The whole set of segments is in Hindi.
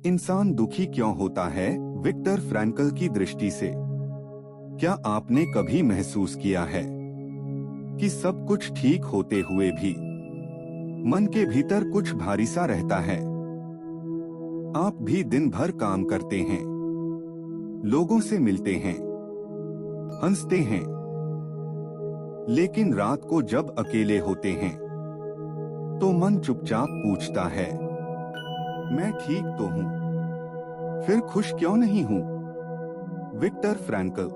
इंसान दुखी क्यों होता है? विक्टर फ्रैंकल की दृष्टि से क्या आपने कभी महसूस किया है कि सब कुछ ठीक होते हुए भी मन के भीतर कुछ भारी सा रहता है? आप भी दिन भर काम करते हैं, लोगों से मिलते हैं, हंसते हैं, लेकिन रात को जब अकेले होते हैं तो मन चुपचाप पूछता है, मैं ठीक तो हूं, फिर खुश क्यों नहीं हूं? विक्टर फ्रैंकल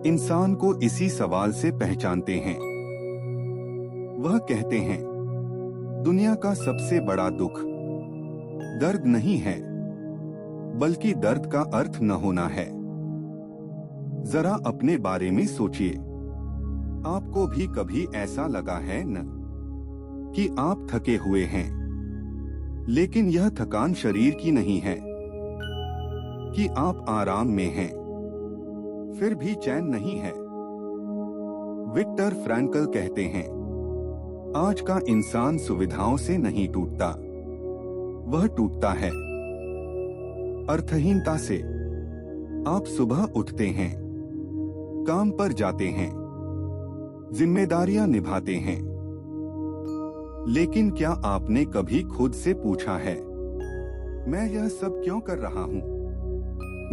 इंसान को इसी सवाल से पहचानते हैं। वह कहते हैं, दुनिया का सबसे बड़ा दुख दर्द नहीं है, बल्कि दर्द का अर्थ न होना है। जरा अपने बारे में सोचिए, आपको भी कभी ऐसा लगा है न कि आप थके हुए हैं, लेकिन यह थकान शरीर की नहीं है, कि आप आराम में हैं, फिर भी चैन नहीं है। विक्टर फ्रैंकल कहते हैं, आज का इंसान सुविधाओं से नहीं टूटता, वह टूटता है अर्थहीनता से। आप सुबह उठते हैं, काम पर जाते हैं, जिम्मेदारियां निभाते हैं, लेकिन क्या आपने कभी खुद से पूछा है, मैं यह सब क्यों कर रहा हूं?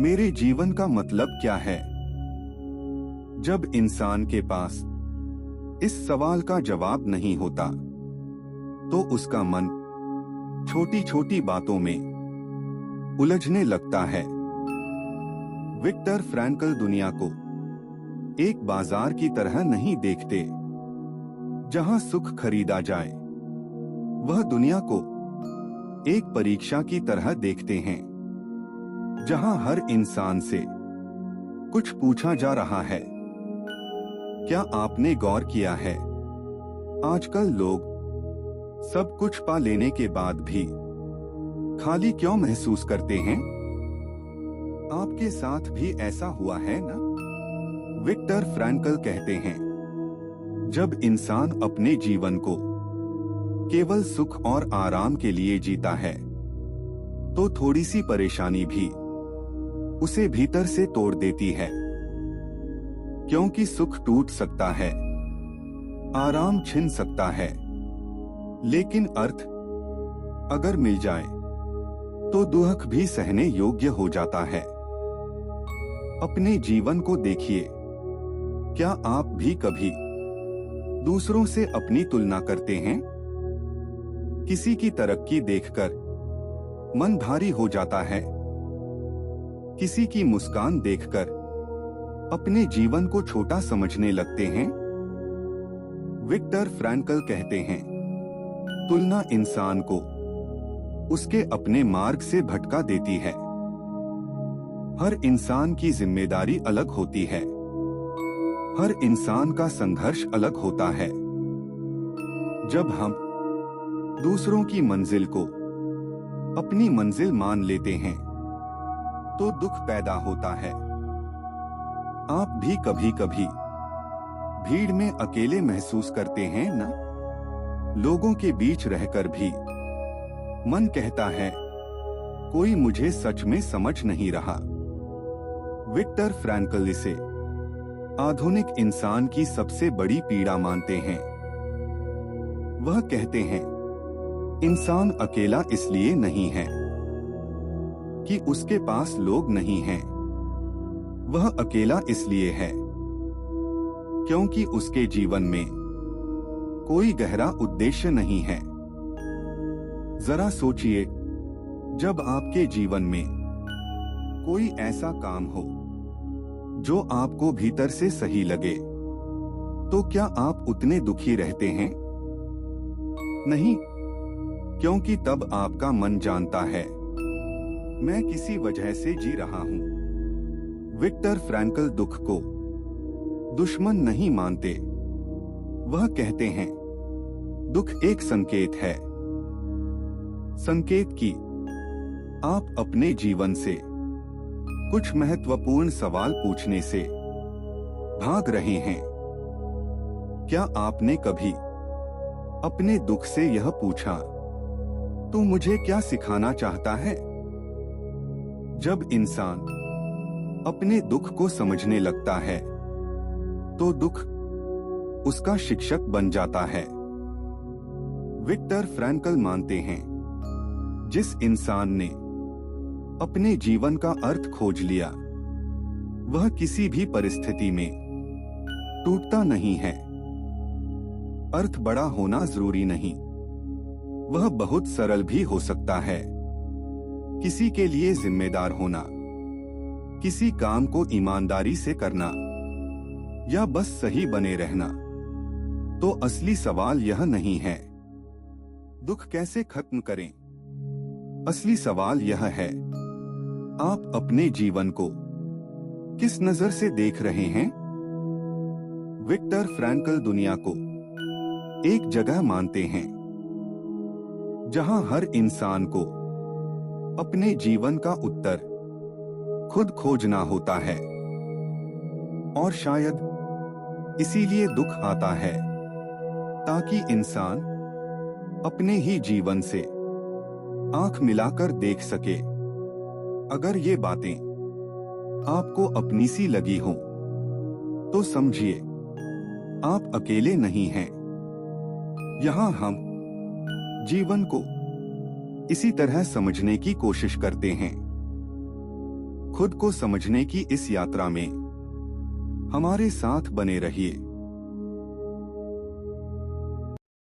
मेरे जीवन का मतलब क्या है? जब इंसान के पास इस सवाल का जवाब नहीं होता, तो उसका मन छोटी छोटी बातों में उलझने लगता है। विक्टर फ्रैंकल दुनिया को एक बाजार की तरह नहीं देखते, जहां सुख खरीदा जाए। वह दुनिया को एक परीक्षा की तरह देखते हैं, जहां हर इंसान से कुछ पूछा जा रहा है। क्या आपने गौर किया है, आजकल लोग सब कुछ पा लेने के बाद भी खाली क्यों महसूस करते हैं? आपके साथ भी ऐसा हुआ है ना? विक्टर फ्रैंकल कहते हैं, जब इंसान अपने जीवन को केवल सुख और आराम के लिए जीता है, तो थोड़ी सी परेशानी भी उसे भीतर से तोड़ देती है। क्योंकि सुख टूट सकता है, आराम छिन सकता है, लेकिन अर्थ अगर मिल जाए तो दुख भी सहने योग्य हो जाता है। अपने जीवन को देखिए, क्या आप भी कभी दूसरों से अपनी तुलना करते हैं? किसी की तरक्की देखकर मन भारी हो जाता है, किसी की मुस्कान देखकर अपने जीवन को छोटा समझने लगते हैं। विक्टर फ्रैंकल कहते हैं, तुलना इंसान को उसके अपने मार्ग से भटका देती है। हर इंसान की जिम्मेदारी अलग होती है, हर इंसान का संघर्ष अलग होता है। जब हम दूसरों की मंजिल को अपनी मंजिल मान लेते हैं, तो दुख पैदा होता है। आप भी कभी कभी भीड़ में अकेले महसूस करते हैं ना? लोगों के बीच रहकर भी मन कहता है, कोई मुझे सच में समझ नहीं रहा। विक्टर फ्रैंकल इसे आधुनिक इंसान की सबसे बड़ी पीड़ा मानते हैं। वह कहते हैं, इंसान अकेला इसलिए नहीं है कि उसके पास लोग नहीं हैं, वह अकेला इसलिए है क्योंकि उसके जीवन में कोई गहरा उद्देश्य नहीं है। जरा सोचिए, जब आपके जीवन में कोई ऐसा काम हो जो आपको भीतर से सही लगे, तो क्या आप उतने दुखी रहते हैं? नहीं, क्योंकि तब आपका मन जानता है, मैं किसी वजह से जी रहा हूं। विक्टर फ्रैंकल दुख को दुश्मन नहीं मानते। वह कहते हैं, दुख एक संकेत है, संकेत कि आप अपने जीवन से कुछ महत्वपूर्ण सवाल पूछने से भाग रहे हैं। क्या आपने कभी अपने दुख से यह पूछा, तू मुझे क्या सिखाना चाहता है? जब इंसान अपने दुख को समझने लगता है तो दुख उसका शिक्षक बन जाता है। विक्टर फ्रैंकल मानते हैं, जिस इंसान ने अपने जीवन का अर्थ खोज लिया वह किसी भी परिस्थिति में टूटता नहीं है। अर्थ बड़ा होना जरूरी नहीं, वह बहुत सरल भी हो सकता है। किसी के लिए जिम्मेदार होना, किसी काम को ईमानदारी से करना, या बस सही बने रहना। तो असली सवाल यह नहीं है दुख कैसे खत्म करें। असली सवाल यह है, आप अपने जीवन को किस नजर से देख रहे हैं। विक्टर फ्रैंकल दुनिया को एक जगह मानते हैं जहां हर इंसान को अपने जीवन का उत्तर खुद खोजना होता है, और शायद इसीलिए दुख आता है ताकि इंसान अपने ही जीवन से आंख मिलाकर देख सके। अगर ये बातें आपको अपनी सी लगी हो तो समझिए आप अकेले नहीं हैं। यहां हम जीवन को इसी तरह समझने की कोशिश करते हैं। खुद को समझने की इस यात्रा में हमारे साथ बने रहिए।